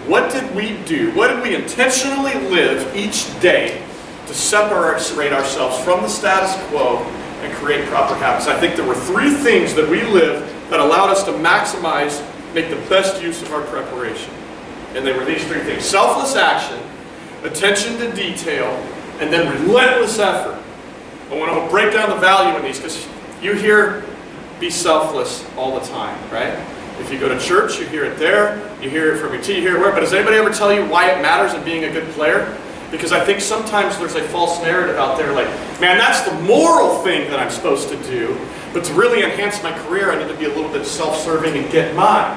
What did we do? What did we intentionally live each day to separate ourselves from the status quo and create proper habits? I think there were 3 things that we lived that allowed us to maximize, make the best use of our preparation. And they were these 3 things: selfless action, attention to detail, and then relentless effort. I want to break down the value in these, because you hear be selfless all the time, right? If you go to church, you hear it there, you hear it from your team, you hear it where, but does anybody ever tell you why it matters in being a good player? Because I think sometimes there's a false narrative out there like, man, that's the moral thing that I'm supposed to do, but to really enhance my career, I need to be a little bit self-serving and get mine.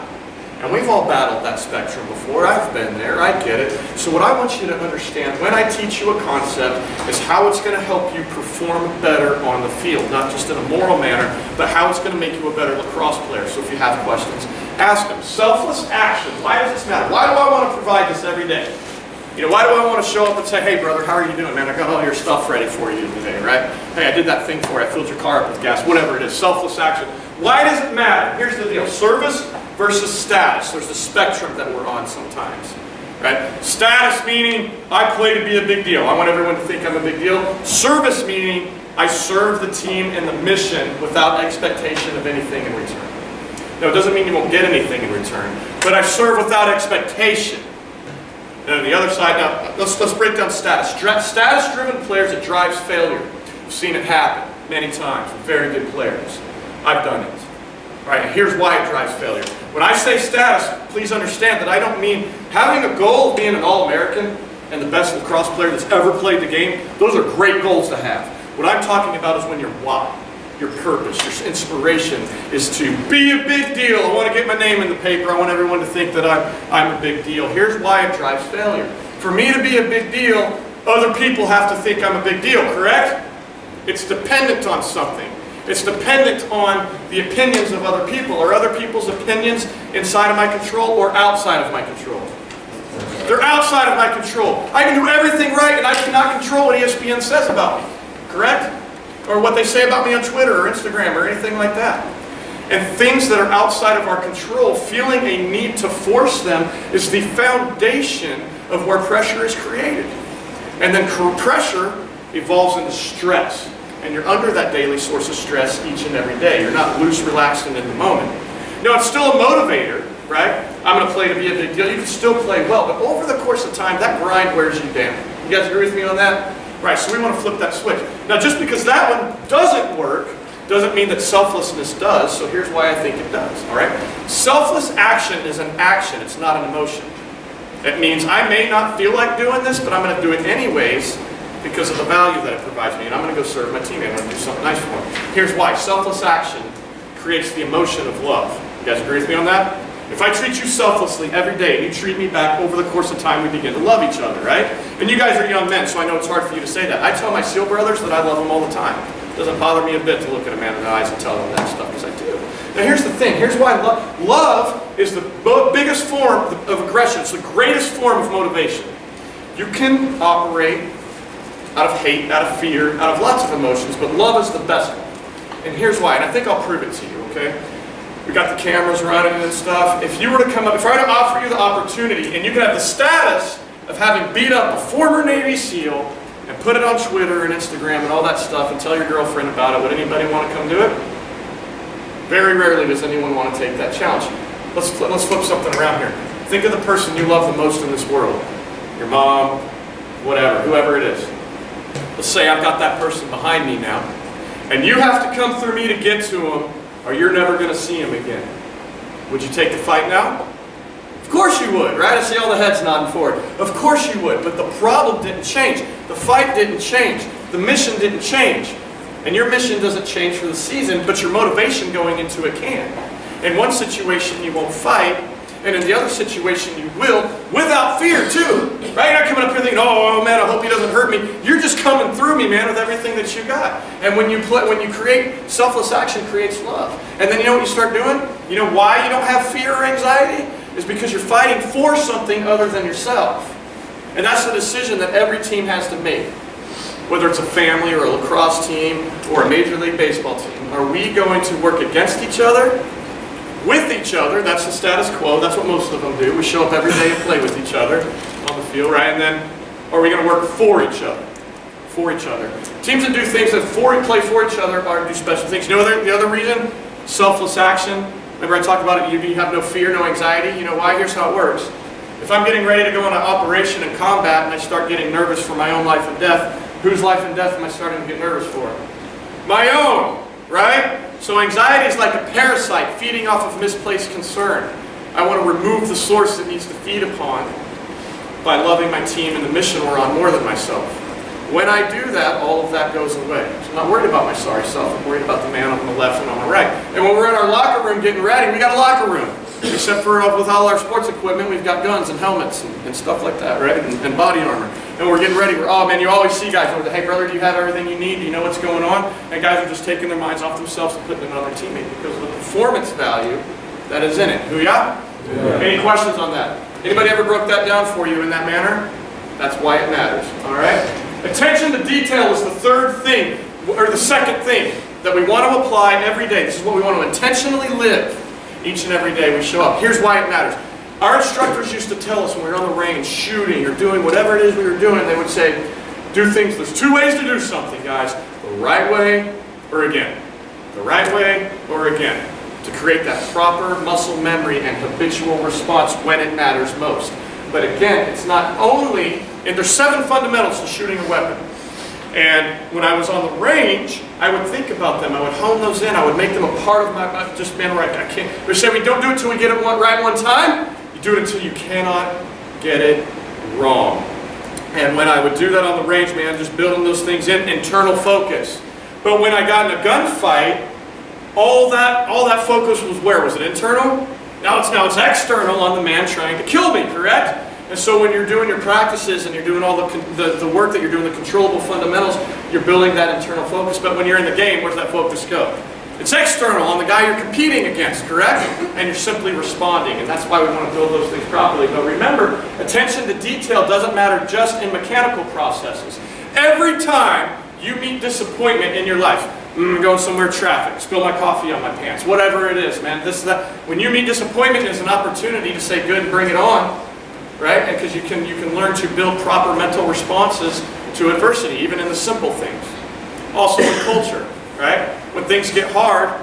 And we've all battled that spectrum before. I've been there. I get it. So what I want you to understand when I teach you a concept is how it's going to help you perform better on the field. Not just in a moral manner, but how it's going to make you a better lacrosse player. So if you have questions, ask them. Selfless action. Why does this matter? Why do I want to provide this every day? You know, why do I want to show up and say, hey brother, how are you doing, man? I got all your stuff ready for you today, right? Hey, I did that thing for you. I filled your car up with gas. Whatever it is. Selfless action. Why does it matter? Here's the deal. Service versus status. There's a spectrum that we're on sometimes, right? Status meaning I play to be a big deal. I want everyone to think I'm a big deal. Service meaning I serve the team and the mission without expectation of anything in return. Now, it doesn't mean you won't get anything in return, but I serve without expectation. And on the other side, now, let's break down status. Status-driven players, it drives failure. I've seen it happen many times with very good players. I've done it. All right, here's why it drives failure. When I say status, please understand that I don't mean having a goal of being an All-American and the best lacrosse player that's ever played the game. Those are great goals to have. What I'm talking about is when your why, your purpose, your inspiration is to be a big deal. I want to get my name in the paper. I want everyone to think that I'm a big deal. Here's why it drives failure. For me to be a big deal, other people have to think I'm a big deal, correct? It's dependent on something. It's dependent on the opinions of other people. Are other people's opinions inside of my control or outside of my control? They're outside of my control. I can do everything right and I cannot control what ESPN says about me. Correct? Or what they say about me on Twitter or Instagram or anything like that. And things that are outside of our control, feeling a need to force them is the foundation of where pressure is created. And then pressure evolves into stress. And you're under that daily source of stress each and every day. You're not loose, relaxed, and in the moment. Now, it's still a motivator, right? I'm going to play to be a big deal. You can still play well, but over the course of time, that grind wears you down. You guys agree with me on that? Right, so we want to flip that switch. Now, just because that one doesn't work, doesn't mean that selflessness does, so here's why I think it does, all right? Selfless action is an action, it's not an emotion. It means I may not feel like doing this, but I'm going to do it anyways, because of the value that it provides me, and I'm going to go serve my teammate. I'm going to do something nice for them. Here's why. Selfless action creates the emotion of love. You guys agree with me on that? If I treat you selflessly every day, and you treat me back, over the course of time, we begin to love each other, right? And you guys are young men, so I know it's hard for you to say that. I tell my SEAL brothers that I love them all the time. It doesn't bother me a bit to look at a man in the eyes and tell them that stuff, because I do. Now here's the thing. Here's why love is the biggest form of aggression. It's the greatest form of motivation. You can operate out of hate, out of fear, out of lots of emotions, but love is the best one. And here's why, and I think I'll prove it to you, okay? We got the cameras running and stuff. If you were to come up, if I were to offer you the opportunity, and you could have the status of having beat up a former Navy SEAL, and put it on Twitter and Instagram and all that stuff, and tell your girlfriend about it, would anybody want to come do it? Very rarely does anyone want to take that challenge. Let's flip something around here. Think of the person you love the most in this world. Your mom, whatever, whoever it is. Let's say I've got that person behind me now, and you have to come through me to get to him, or you're never going to see him again. Would you take the fight now? Of course you would, right? I see all the heads nodding forward. Of course you would, but the problem didn't change. The fight didn't change. The mission didn't change. And your mission doesn't change for the season, but your motivation going into it can. In one situation you won't fight, and in the other situation you will, without fear too. Right? You're not coming up here thinking, oh man, I hope he doesn't hurt me. You're just coming through me, man, with everything that you got. And when you create, selfless action creates love. And then you know what you start doing? You know why you don't have fear or anxiety? Is because you're fighting for something other than yourself. And that's the decision that every team has to make. Whether it's a family or a lacrosse team or a Major League Baseball team. Are we going to work against each other? with each other. That's the status quo. That's what most of them do. We show up every day and play with each other on the field, right? And then, are we going to work for each other? For each other. Teams that do things that play for each other are do special things. You know the other reason? Selfless action. Remember I talked about it, you have no fear, no anxiety. You know why? Here's how it works. If I'm getting ready to go on an operation in combat and I start getting nervous for my own life and death, whose life and death am I starting to get nervous for? My own, right? So anxiety is like a parasite feeding off of misplaced concern. I want to remove the source that needs to feed upon by loving my team and the mission we're on more than myself. When I do that, all of that goes away. So I'm not worried about my sorry self. I'm worried about the man on the left and on the right. And when we're in our locker room getting ready, we got a locker room. Except for with all our sports equipment, we've got guns and helmets and stuff like that, right? And body armor. And we're getting ready. Oh man, you always see guys over there, hey brother, do you have everything you need? Do you know what's going on? And guys are just taking their minds off themselves and putting it on their teammate because of the performance value that is in it. Hoo-yah? Yeah. Any questions on that? Anybody ever broke that down for you in that manner? That's why it matters, all right? Attention to detail is the third thing, or the second thing that we want to apply every day. This is what we want to intentionally live each and every day we show up. Here's why it matters. Our instructors used to tell us when we were on the range shooting or doing whatever it is we were doing, they would say, do things, there's two ways to do something, guys. The right way or again. The right way or again. To create that proper muscle memory and habitual response when it matters most. But again, it's not only, and there's 7 fundamentals to shooting a weapon. And when I was on the range, I would think about them. I would hone those in. I would make them a part of my, just man, right, I can't. They say we don't do it until we get it right one time. You do it until you cannot get it wrong. And when I would do that on the range, man, just building those things in, internal focus. But when I got in a gunfight, all that focus was where? Was it internal? Now it's external on the man trying to kill me, correct? And so when you're doing your practices and you're doing all the work that you're doing, the controllable fundamentals, you're building that internal focus. But when you're in the game, where's that focus go? It's external on the guy you're competing against, correct? And you're simply responding, and that's why we want to build those things properly. But remember, attention to detail doesn't matter just in mechanical processes. Every time you meet disappointment in your life, going somewhere, traffic, spill my coffee on my pants, whatever it is, man, this, that. When you meet disappointment, it's an opportunity to say, good, bring it on, right? Because you can learn to build proper mental responses to adversity, even in the simple things. Also in culture, right? When things get hard,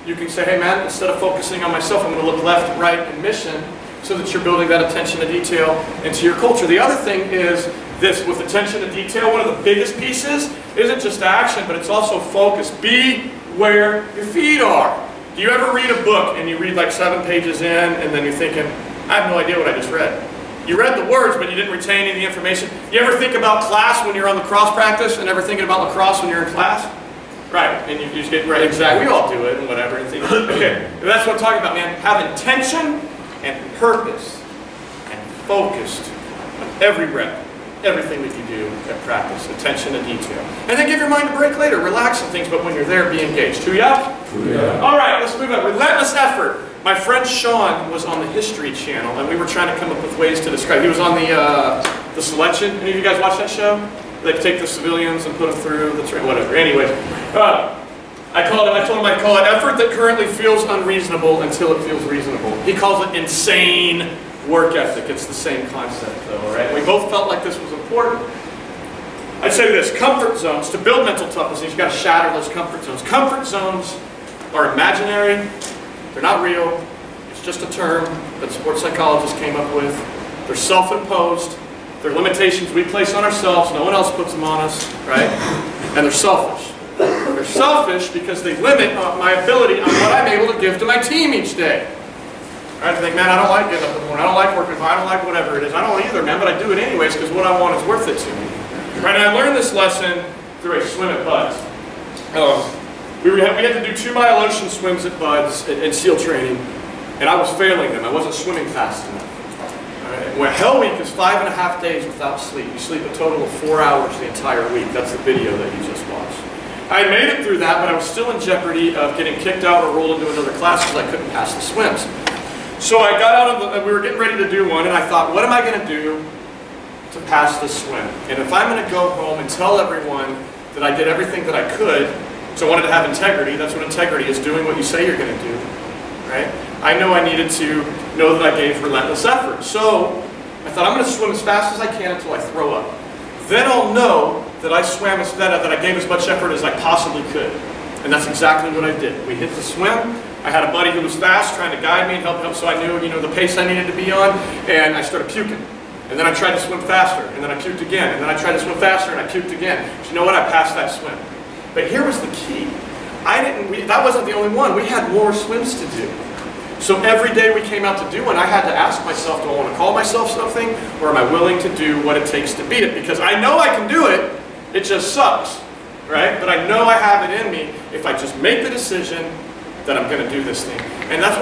you can say, hey man, instead of focusing on myself, I'm going to look left, right, and mission, so that you're building that attention to detail into your culture. The other thing is this, with attention to detail, one of the biggest pieces isn't just action, but it's also focus. Be where your feet are. Do you ever read a book and you read like 7 pages in and then you're thinking, I have no idea what I just read. You read the words, but you didn't retain any of the information. You ever think about class when you're on lacrosse practice and ever thinking about lacrosse when you're in class? Right, and you just get right, exactly, we all do it and whatever. And think, okay, that's what I'm talking about, man. Have intention and purpose and focused on every rep. Everything that you do at practice, attention to detail. And then give your mind a break later, relax on things, but when you're there, be engaged. Hoo-yah? Hoo-yah. All right, let's move on. Relentless Effort. My friend Sean was on the History Channel, and we were trying to come up with ways to describe. He was on the Selection. Any of you guys watch that show? They take the civilians and put them through the train, whatever. Anyways, I told him I'd call it effort that currently feels unreasonable until it feels reasonable. He calls it insane work ethic. It's the same concept though, right? We both felt like this was important. I'd say this, comfort zones, to build mental toughness, you've got to shatter those comfort zones. Comfort zones are imaginary, they're not real, it's just a term that sports psychologists came up with. They're self-imposed, they're limitations we place on ourselves, no one else puts them on us, right? And they're selfish. They're selfish because they limit my ability on what I'm able to give to my team each day. I think, man, I don't like getting up in the morning. I don't like working hard. I don't like whatever it is. I don't either, man, but I do it anyways because what I want is worth it to me. Right? And I learned this lesson through a swim at Bud's. We had to do 2-mile ocean swims at Bud's in SEAL training, and I was failing them. I wasn't swimming fast enough. Right? Well, Hell Week is 5.5 days without sleep. You sleep a total of 4 hours the entire week. That's the video that you just watched. I made it through that, but I was still in jeopardy of getting kicked out or rolled into another class because I couldn't pass the swims. So I got out of we were getting ready to do one, and I thought, what am I going to do to pass this swim? And if I'm going to go home and tell everyone that I did everything that I could, so I wanted to have integrity, that's what integrity is, doing what you say you're going to do, right? I know I needed to know that I gave relentless effort. So I thought, I'm going to swim as fast as I can until I throw up. Then I'll know that I swam that I gave as much effort as I possibly could. And that's exactly what I did. We hit the swim. I had a buddy who was fast trying to guide me and help, so I knew, the pace I needed to be on, and I started puking. And then I tried to swim faster, and then I puked again, and then I tried to swim faster, and I puked again. But you know what? I passed that swim. But here was the key. That wasn't the only one. We had more swims to do. So every day we came out to do one, I had to ask myself, do I want to call myself something, or am I willing to do what it takes to beat it? Because I know I can do it, it just sucks, right? But I know I have it in me if I just make the decision that I'm going to do this thing. And that's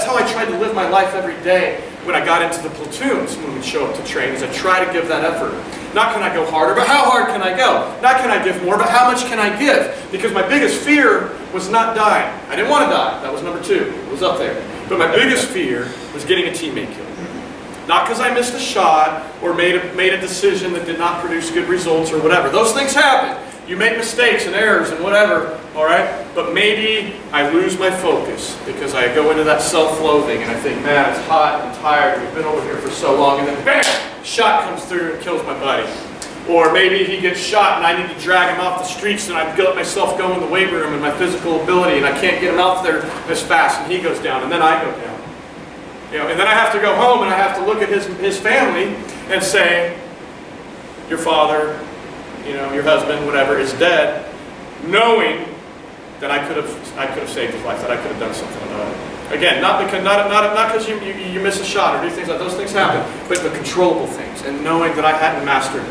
how I tried to live my life every day when I got into the platoons, when we'd show up to train, is I try to give that effort. Not can I go harder, but how hard can I go? Not can I give more, but how much can I give? Because my biggest fear was not dying. I didn't want to die. That was number 2. It was up there. But my biggest fear was getting a teammate killed. Not because I missed a shot or made a decision that did not produce good results or whatever. Those things happen. You make mistakes and errors and whatever, all right? But maybe I lose my focus because I go into that self-loathing and I think, man, it's hot and tired. We've been over here for so long, and then bam, shot comes through and kills my buddy. Or maybe he gets shot and I need to drag him off the streets, and I let myself go in the weight room and my physical ability, and I can't get him out there as fast, and he goes down, and then I go down. And then I have to go home and I have to look at his family and say, your father, your husband, whatever, is dead, knowing that I could have saved his life, that I could have done something about it. Again, not because you miss a shot or do things like those things happen, but the controllable things, and knowing that I hadn't mastered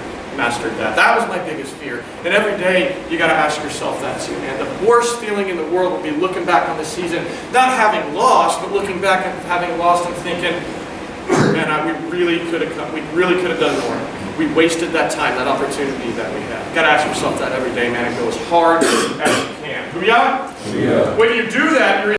that. That was my biggest fear. And every day you got to ask yourself that too. And the worst feeling in the world would be looking back on the season, not having lost, but looking back and having lost and thinking, man, we really could have done more. We wasted that time, that opportunity that we had. You got to ask yourself that every day, man, and go as hard as you can. Booyah? Yeah. When you do that, you're